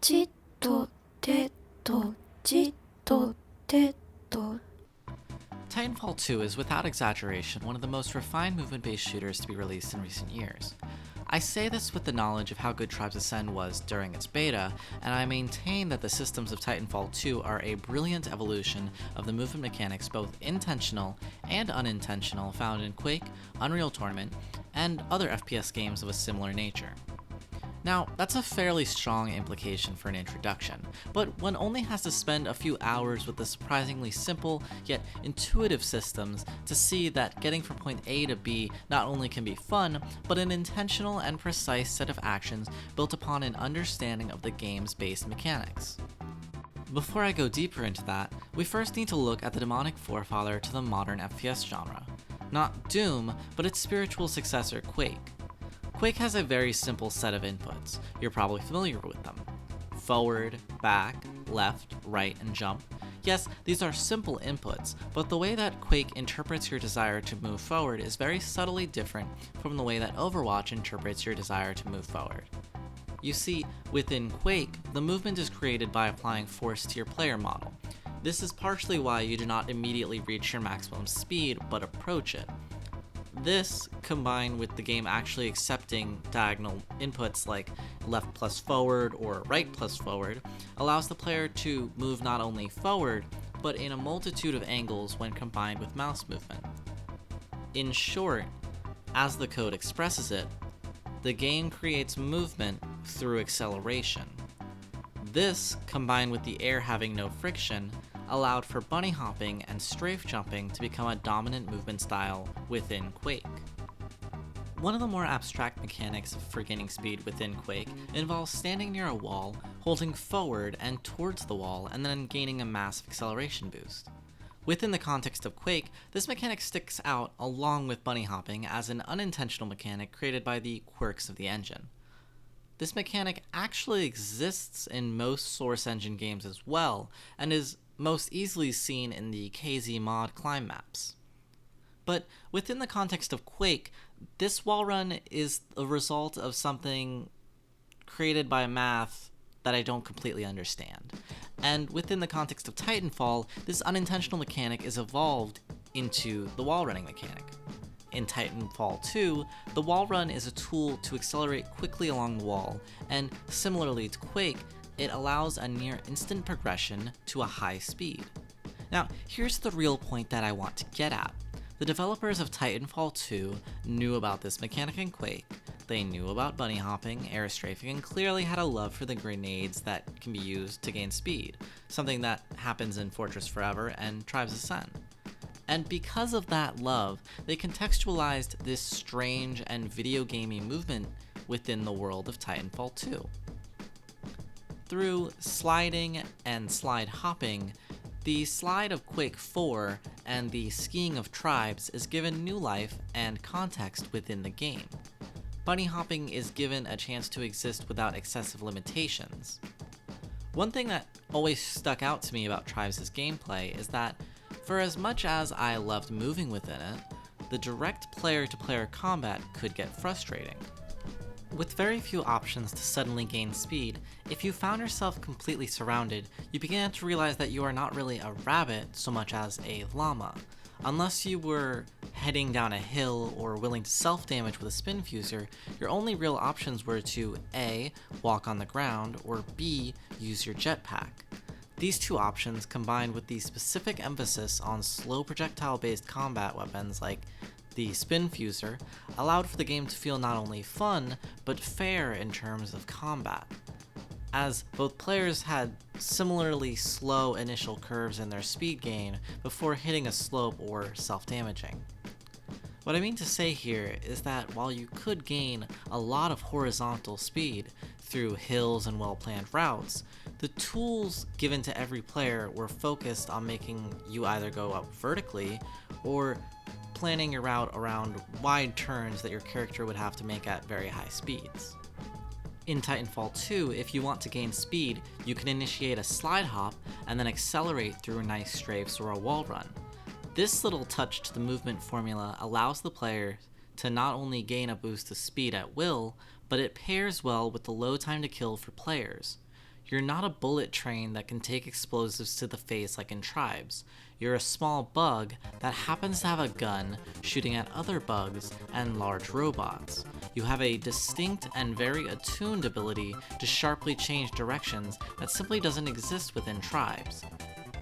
ちっとてとちっとてと Titanfall 2 is without exaggeration one of the most refined movement-based shooters to be released in recent years. I say this with the knowledge of how good Tribes Ascend was during its beta, and I maintain that the systems of Titanfall 2 are a brilliant evolution of the movement mechanics, both intentional and unintentional, found in Quake, Unreal Tournament, and other FPS games of a similar nature. Now, that's a fairly strong implication for an introduction, but one only has to spend a few hours with the surprisingly simple yet intuitive systems to see that getting from point A to B not only can be fun, but an intentional and precise set of actions built upon an understanding of the game's base mechanics. Before I go deeper into that, we first need to look at the demonic forefather to the modern FPS genre. Not Doom, but its spiritual successor, Quake. Quake has a very simple set of inputs. You're probably familiar with them. Forward, back, left, right, and jump. Yes, these are simple inputs, but the way that Quake interprets your desire to move forward is very subtly different from the way that Overwatch interprets your desire to move forward. You see, within Quake, the movement is created by applying force to your player model. This is partially why you do not immediately reach your maximum speed, but approach it. This, combined with the game actually accepting diagonal inputs like left plus forward or right plus forward, allows the player to move not only forward, but in a multitude of angles when combined with mouse movement. In short, as the code expresses it, the game creates movement through acceleration. This, combined with the air having no friction, allowed for bunny hopping and strafe jumping to become a dominant movement style within Quake. One of the more abstract mechanics for gaining speed within Quake involves standing near a wall, holding forward and towards the wall, and then gaining a massive acceleration boost. Within the context of Quake, this mechanic sticks out along with bunny hopping as an unintentional mechanic created by the quirks of the engine. This mechanic actually exists in most Source Engine games as well, and is most easily seen in the KZ mod climb maps. But within the context of Quake, this wall run is a result of something created by math that I don't completely understand. And within the context of Titanfall, this unintentional mechanic is evolved into the wall running mechanic. In Titanfall 2, the wall run is a tool to accelerate quickly along the wall, and similarly to Quake, it allows a near instant progression to a high speed. Now, here's the real point that I want to get at. The developers of Titanfall 2 knew about this mechanic in Quake, they knew about bunny hopping, air strafing, and clearly had a love for the grenades that can be used to gain speed, something that happens in Fortress Forever and Tribes Ascend. And because of that love, they contextualized this strange and video gamey movement within the world of Titanfall 2. Through sliding and slide hopping, the slide of Quake 4 and the skiing of Tribes is given new life and context within the game. Bunny hopping is given a chance to exist without excessive limitations. One thing that always stuck out to me about Tribes' gameplay is that, for as much as I loved moving within it, the direct player-to-player combat could get frustrating. With very few options to suddenly gain speed, if you found yourself completely surrounded, you began to realize that you are not really a rabbit so much as a llama. Unless you were heading down a hill or willing to self-damage with a spin fuser, your only real options were to A. walk on the ground, or B. use your jetpack. These two options, combined with the specific emphasis on slow projectile-based combat weapons like the spin fuser, allowed for the game to feel not only fun, but fair in terms of combat, as both players had similarly slow initial curves in their speed gain before hitting a slope or self-damaging. What I mean to say here is that while you could gain a lot of horizontal speed through hills and well-planned routes, the tools given to every player were focused on making you either go up vertically or planning your route around wide turns that your character would have to make at very high speeds. In Titanfall 2, if you want to gain speed, you can initiate a slide hop and then accelerate through nice strafes or a wall run. This little touch to the movement formula allows the player to not only gain a boost of speed at will, but it pairs well with the low time to kill for players. You're not a bullet train that can take explosives to the face like in Tribes. You're a small bug that happens to have a gun shooting at other bugs and large robots. You have a distinct and very attuned ability to sharply change directions that simply doesn't exist within Tribes.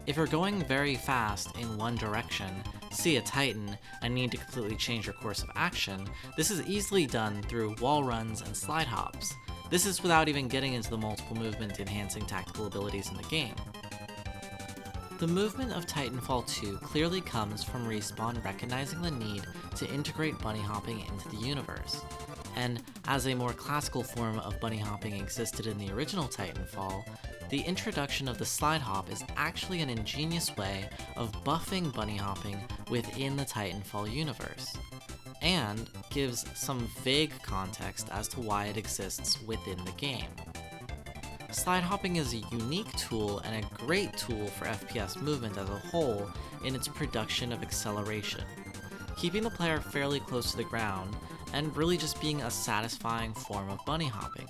If you're going very fast in one direction, see a Titan, and need to completely change your course of action, this is easily done through wall runs and slide hops. This is without even getting into the multiple movement enhancing tactical abilities in the game. The movement of Titanfall 2 clearly comes from Respawn recognizing the need to integrate bunny hopping into the universe. And as a more classical form of bunny hopping existed in the original Titanfall, the introduction of the slide hop is actually an ingenious way of buffing bunny hopping within the Titanfall universe, and gives some vague context as to why it exists within the game. Slide hopping is a unique tool and a great tool for FPS movement as a whole in its production of acceleration, keeping the player fairly close to the ground and really just being a satisfying form of bunny hopping.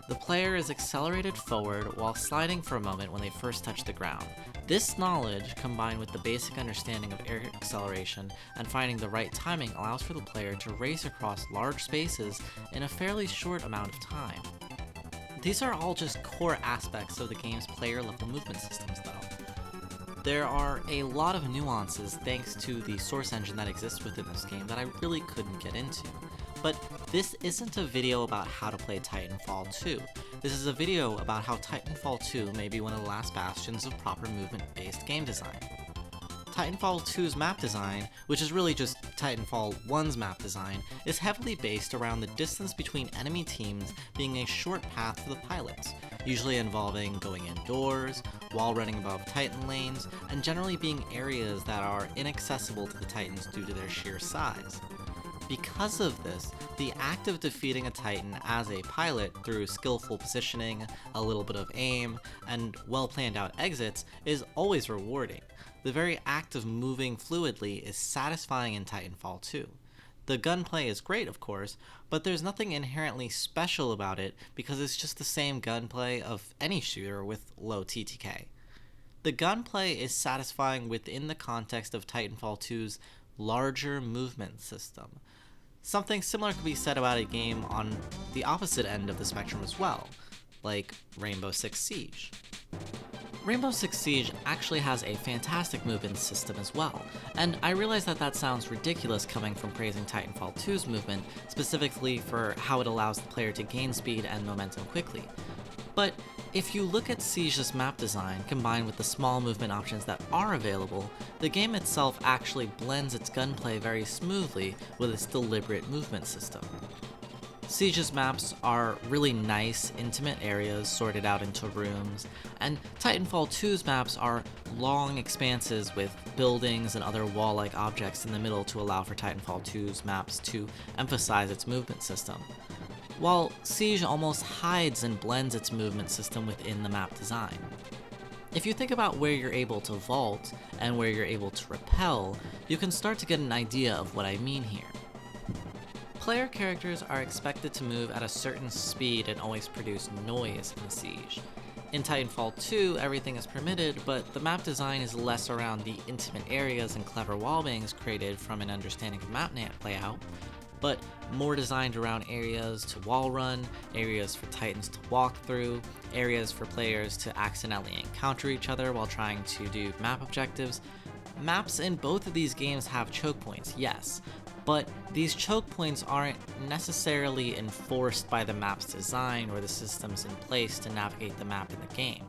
The player is accelerated forward while sliding for a moment when they first touch the ground. This knowledge, combined with the basic understanding of air acceleration and finding the right timing, allows for the player to race across large spaces in a fairly short amount of time. These are all just core aspects of the game's player-level movement systems, though. There are a lot of nuances thanks to the source engine that exists within this game that I really couldn't get into. But this isn't a video about how to play Titanfall 2. This is a video about how Titanfall 2 may be one of the last bastions of proper movement-based game design. Titanfall 2's map design, which is really just Titanfall 1's map design, is heavily based around the distance between enemy teams being a short path to the pilots, usually involving going indoors, wall running above Titan lanes, and generally being areas that are inaccessible to the Titans due to their sheer size. Because of this, the act of defeating a Titan as a pilot through skillful positioning, a little bit of aim, and well planned out exits is always rewarding. The very act of moving fluidly is satisfying in Titanfall 2. The gunplay is great, of course, but there's nothing inherently special about it because it's just the same gunplay of any shooter with low TTK. The gunplay is satisfying within the context of Titanfall 2's larger movement system. Something similar could be said about a game on the opposite end of the spectrum as well, like Rainbow Six Siege. Rainbow Six Siege actually has a fantastic movement system as well, and I realize that that sounds ridiculous coming from praising Titanfall 2's movement, specifically for how it allows the player to gain speed and momentum quickly. But if you look at Siege's map design combined with the small movement options that are available, the game itself actually blends its gunplay very smoothly with its deliberate movement system. Siege's maps are really nice, intimate areas sorted out into rooms, and Titanfall 2's maps are long expanses with buildings and other wall-like objects in the middle to allow for Titanfall 2's maps to emphasize its movement system, while Siege almost hides and blends its movement system within the map design. If you think about where you're able to vault and where you're able to rappel, you can start to get an idea of what I mean here. Player characters are expected to move at a certain speed and always produce noise in Siege. In Titanfall 2, everything is permitted, but the map design is less around the intimate areas and clever wallbangs created from an understanding of map layout, but more designed around areas to wall run, areas for Titans to walk through, areas for players to accidentally encounter each other while trying to do map objectives. Maps in both of these games have choke points, yes, but these choke points aren't necessarily enforced by the map's design or the systems in place to navigate the map in the game.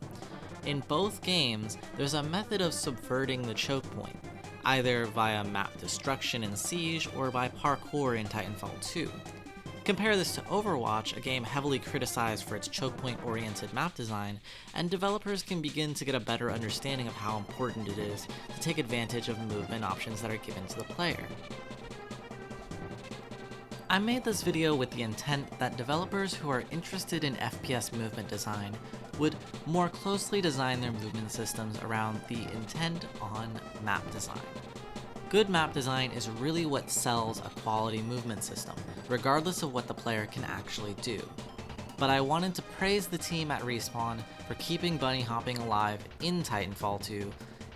In both games, there's a method of subverting the choke point, either via map destruction in Siege or by parkour in Titanfall 2. Compare this to Overwatch, a game heavily criticized for its choke point-oriented map design, and developers can begin to get a better understanding of how important it is to take advantage of movement options that are given to the player. I made this video with the intent that developers who are interested in FPS movement design would more closely design their movement systems around the intent on map design. Good map design is really what sells a quality movement system, regardless of what the player can actually do. but I wanted to praise the team at Respawn for keeping bunny hopping alive in Titanfall 2,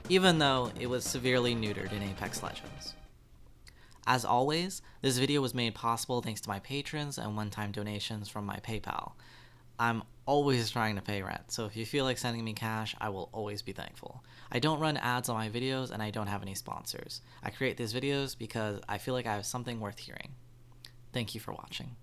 even though it was severely neutered in Apex Legends. As always, this video was made possible thanks to my patrons and one-time donations from my PayPal. I'm always trying to pay rent, so if you feel like sending me cash, I will always be thankful. I don't run ads on my videos and I don't have any sponsors. I create these videos because I feel like I have something worth hearing. Thank you for watching.